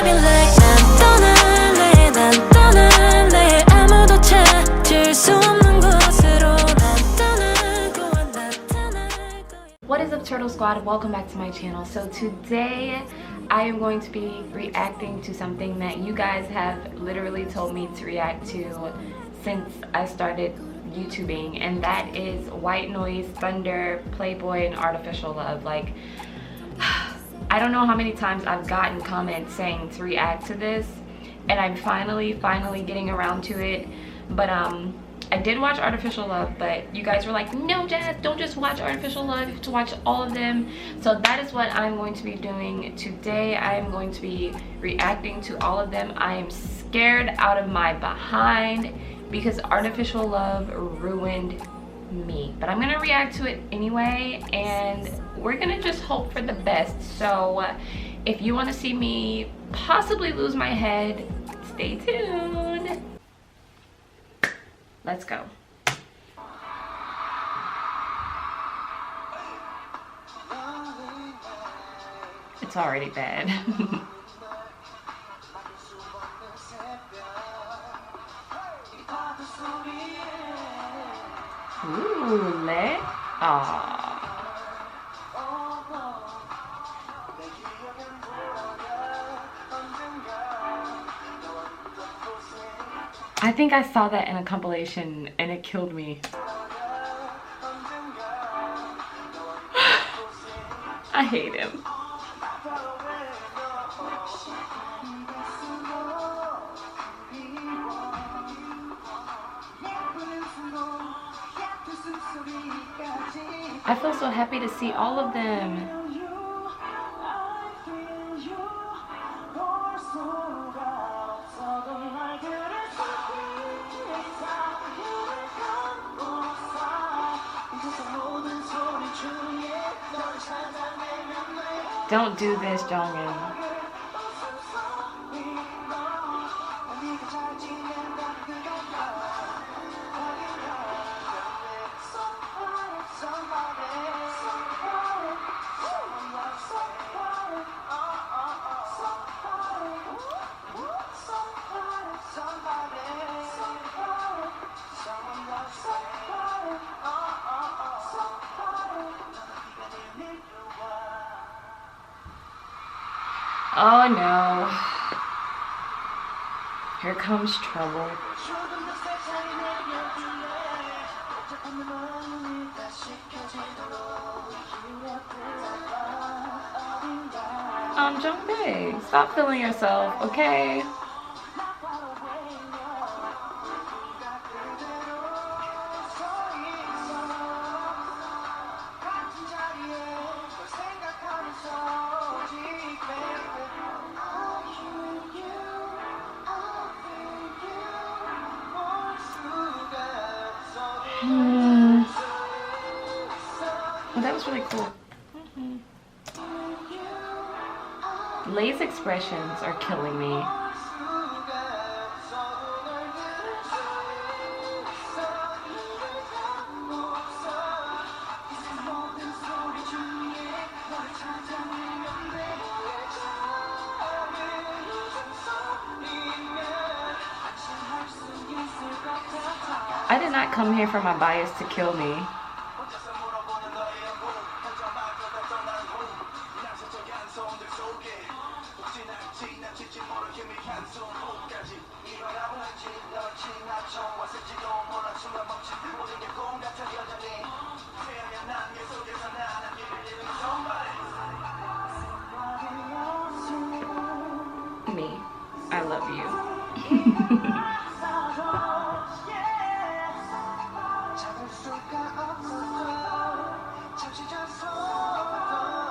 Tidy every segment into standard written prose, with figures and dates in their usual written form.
me like 난 떠날래 난 떠날래 아무도 찾을 수 없는 곳으로 난 떠나고 나타날 거야. What is up, Turtle Squad? Welcome back to my channel. So today I am going to be reacting to something that you guys have literally told me to react to since I started YouTubing, and that is White Noise, Thunder, Playboy, and Artificial Love. Like, I don't know how many times I've gotten comments saying to react to this, and I'm finally getting around to it. But I did watch Artificial Love, but you guys were like, no Jazz, don't just watch Artificial Love, you have to watch all of them. So that is what I'm going to be doing today. I am going to be reacting to all of them. I am scared out of my behind because Artificial Love ruined me. But I'm gonna react to it anyway, and we're gonna just hope for the best. So if you wanna see me possibly lose my head, stay tuned. Let's go. It's already bad. Ooh, lit. Aww. I think I saw that in a compilation and it killed me. I hate him. I feel so happy to see all of them. Don't do this, Jongin. Oh no. Here comes trouble. Jungbae, stop feeling yourself, okay? Well, that was really cool. Lay's expressions are killing me. I did not come here for my bias to kill me. Me, I love you.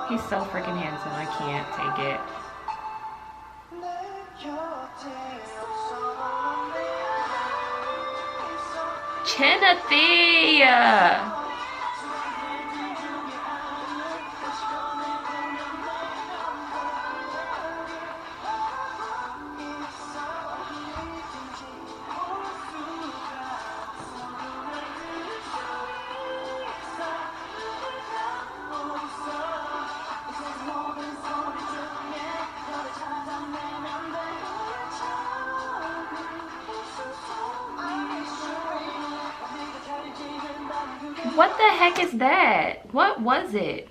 He's so freaking handsome, I can't take it. Chinathy! What the heck is that? What was it?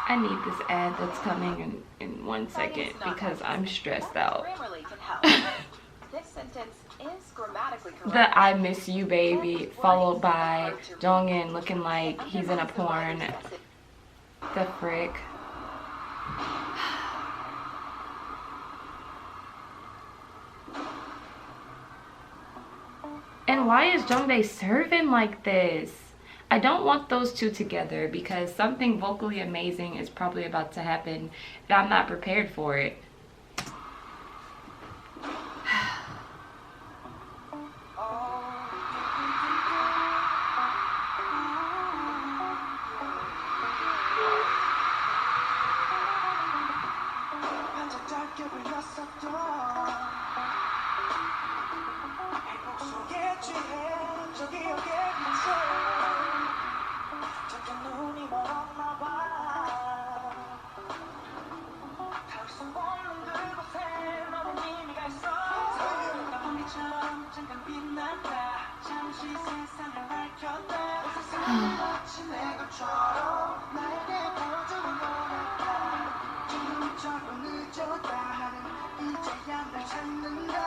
I need this ad that's coming in 1 second because I'm stressed out. This sentence is grammatically correct. The I miss you baby followed by Jongin looking like he's in a porn. The frick. And why is Jongdae serving like this? I don't want those two together because something vocally amazing is probably about to happen and I'm not prepared for it.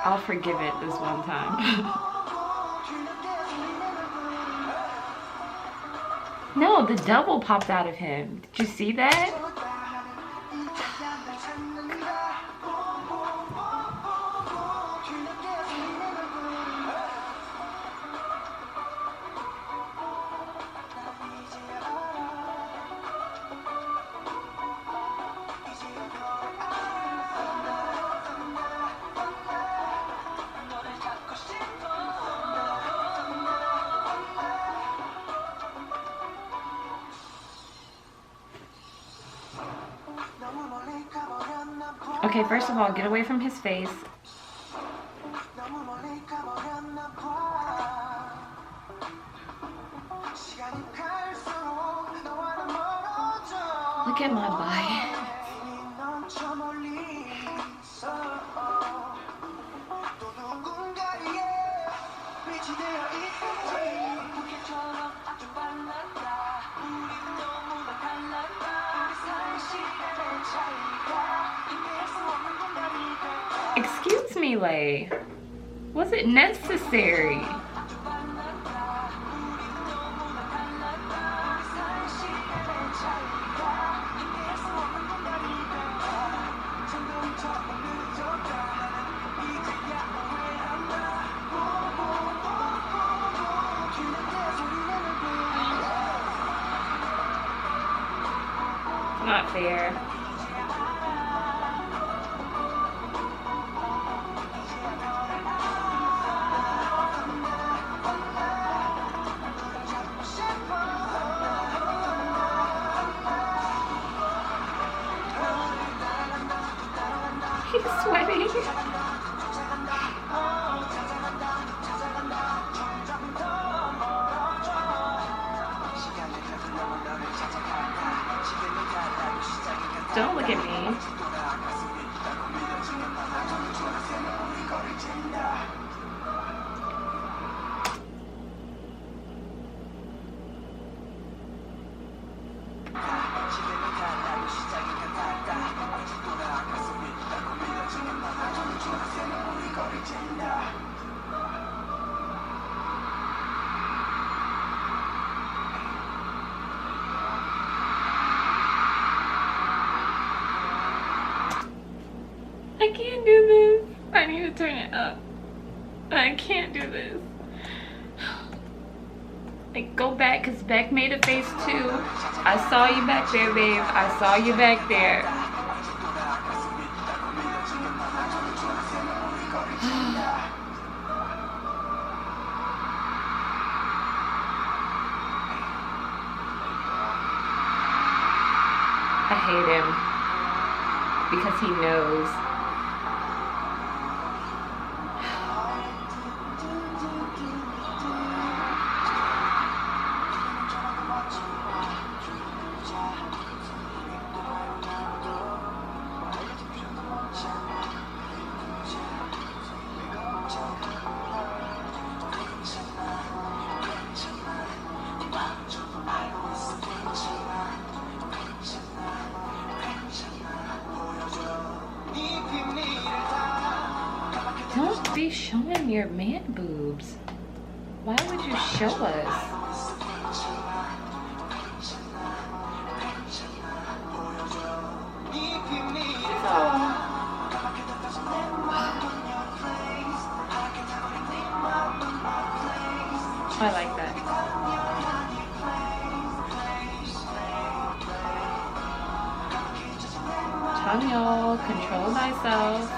I'll forgive it this one time. No, the devil popped out of him. Did you see that? Okay, first of all, get away from his face. Look at my body. Excuse me, Lay. Was it necessary? Not fair. He's sweating. Don't look at me. I can't do this. I need to turn it up. I can't do this. Like, go back, because Beck made a face too. I saw you back there, babe. I saw you back there. I hate him because he knows. be showing your man boobs? Why would you show us? I like that. Chanyeol, control thyself.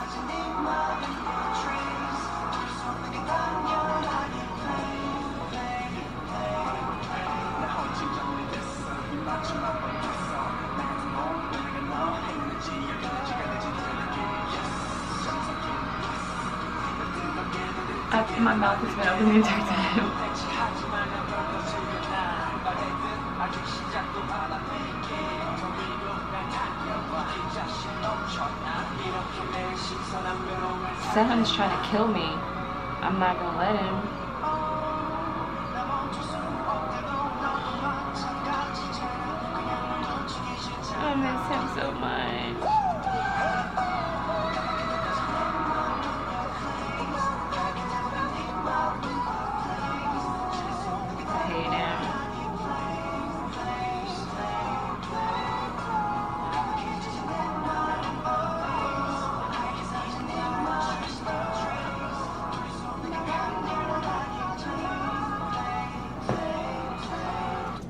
My mouth has been open the entire time. Sehun's trying to kill me. I'm not gonna let him. I miss him so much.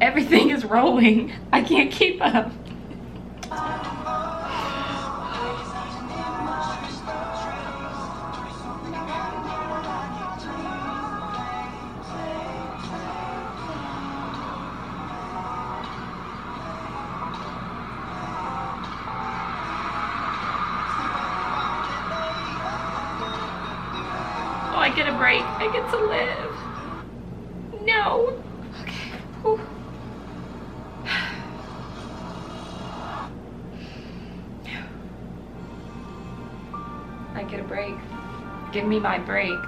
Everything is rolling. I can't keep up. Oh, I get a break. I get to live. No. Okay. Whew. I get a break. Give me my break.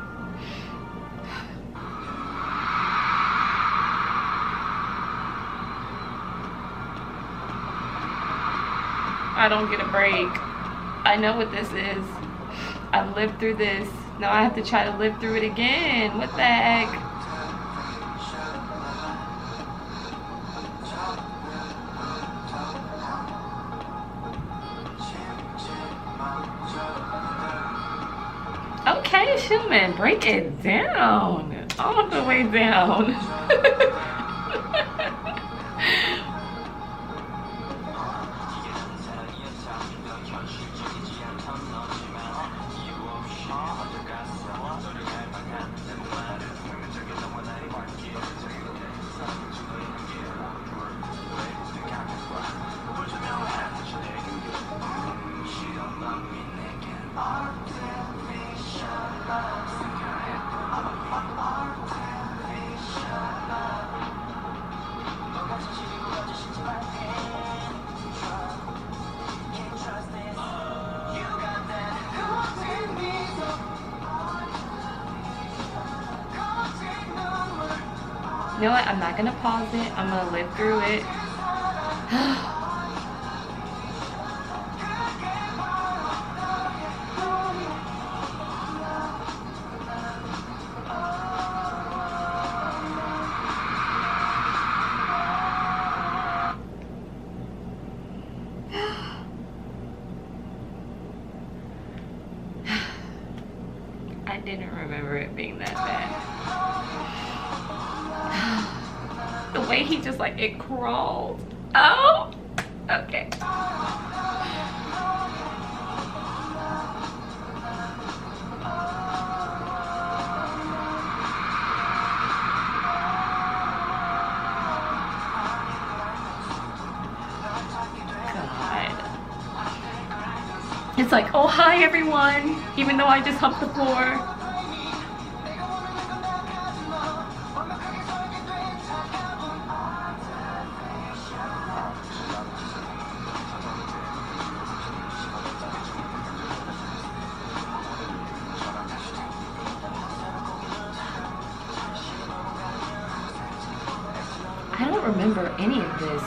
I don't get a break. I know what this is. I've lived through this. Now I have to try to live through it again. What the heck? Okay, Shuman, break it down. All the way down. You know what? I'm not gonna pause it. I'm gonna live through it. I didn't remember it being that bad. The way he just like it crawled. Oh, okay. It's like, oh, hi everyone, even though I just humped the floor. I don't remember any of this.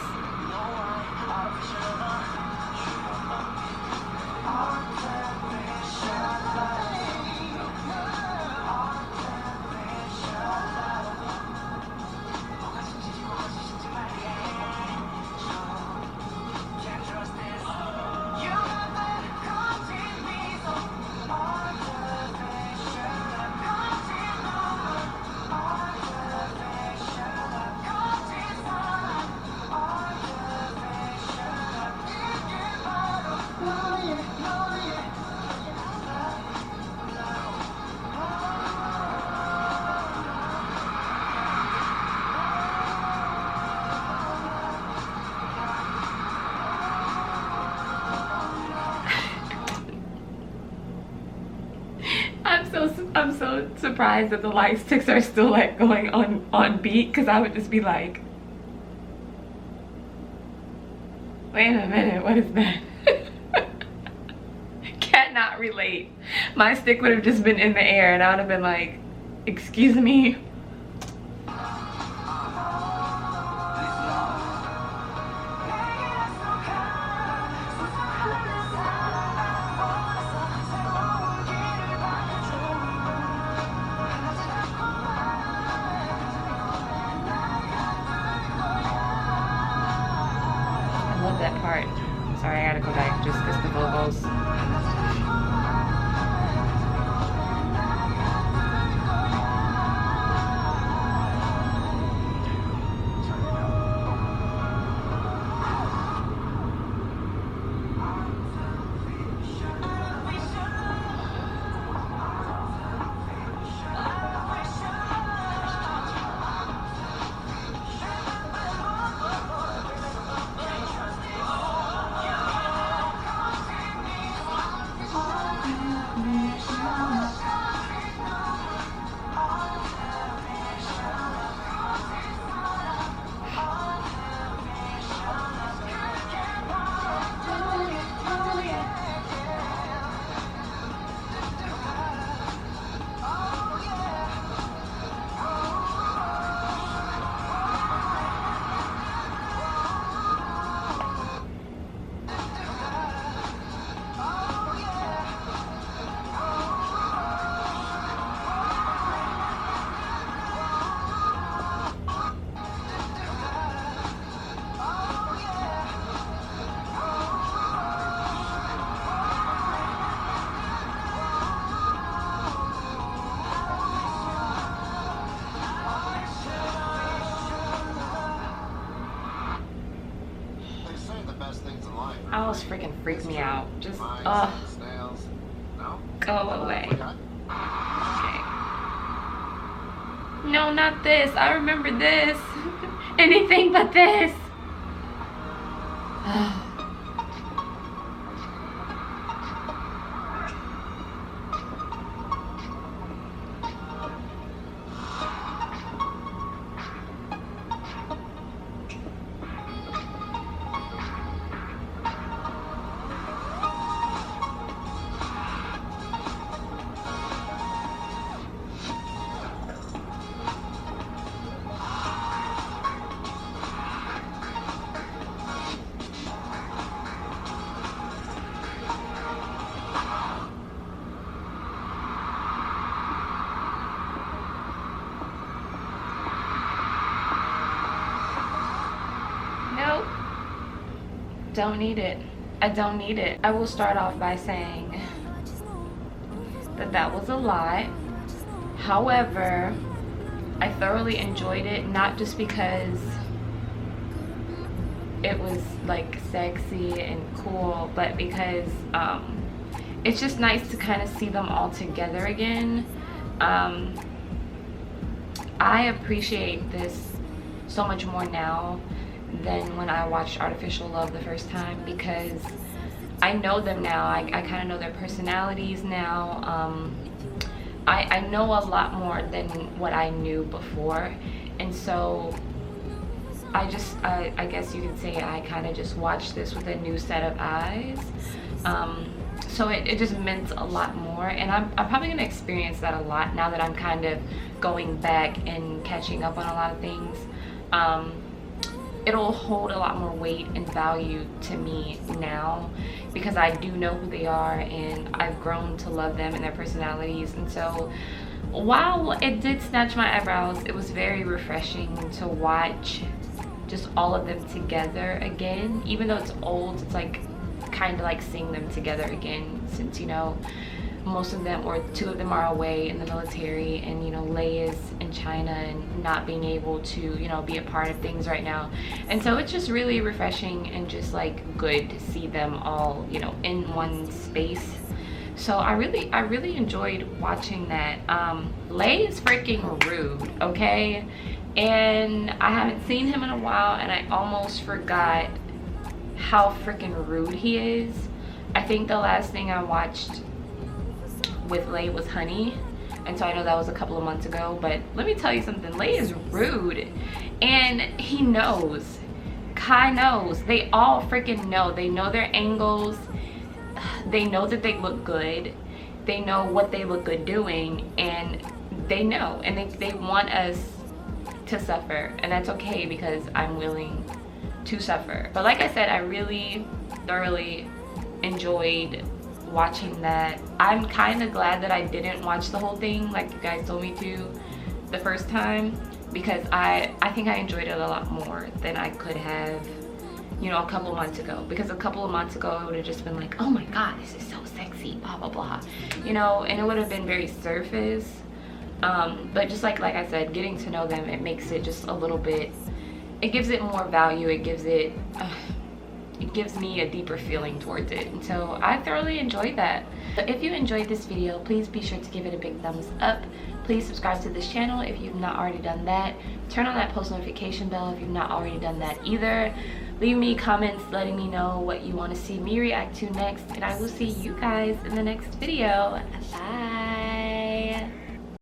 I'm so surprised that the light sticks are still like going on beat, because I would just be like, wait a minute, what is that? Cannot relate. My stick would have just been in the air and I would have been like, excuse me. I love that part. Sorry, I gotta go back just because the vocals. Owls freaking freak me out. Just, ugh. Go away. Okay. No, not this. I remember this. Anything but this. Nope. Don't need it. I don't need it. I will start off by saying that that was a lot. However, I thoroughly enjoyed it, not just because it was like sexy and cool, but because it's just nice to kind of see them all together again. I appreciate this so much more now than when I watched Artificial Love the first time, because I know them now. I kind of know their personalities now. I know a lot more than what I knew before, and so I guess you could say I kind of just watched this with a new set of eyes. So it just meant a lot more, and I'm probably gonna experience that a lot now that I'm kind of going back and catching up on a lot of things. It'll hold a lot more weight and value to me now, because I do know who they are and I've grown to love them and their personalities. And so while it did snatch my eyebrows, it was very refreshing to watch just all of them together again. Even though it's old, it's like kind of like seeing them together again, since, you know, most of them, or two of them, are away in the military, and, you know, Lay is in China and not being able to, you know, be a part of things right now. And so it's just really refreshing and just like good to see them all, you know, in one space. So I really enjoyed watching that. Lay is freaking rude, okay? And I haven't seen him in a while, and I almost forgot how freaking rude he is. I think the last thing I watched with Lay was Honey, And so I know that was a couple of months ago, but let me tell you something, Lay is rude. And he knows. Kai knows. They all freaking know. They know their angles. They know that they look good. They know what they look good doing, and they know, and they want us to suffer, and that's okay because I'm willing to suffer. But like I said, I really thoroughly enjoyed watching that. I'm kind of glad that I didn't watch the whole thing like you guys told me to the first time, because I think I enjoyed it a lot more than I could have, you know, a couple months ago. Because a couple of months ago it would have just been like, oh my god, this is so sexy, blah blah blah, you know, and it would have been very surface. But just like I said, getting to know them, it makes it just a little bit, it gives it more value, it gives it me a deeper feeling towards it, and so I thoroughly enjoyed that. But if you enjoyed this video, please be sure to give it a big thumbs up. Please subscribe to this channel if you've not already done that. Turn on that post notification bell if you've not already done that either. Leave me comments letting me know what you want to see me react to next, and I will see you guys in the next video. Bye.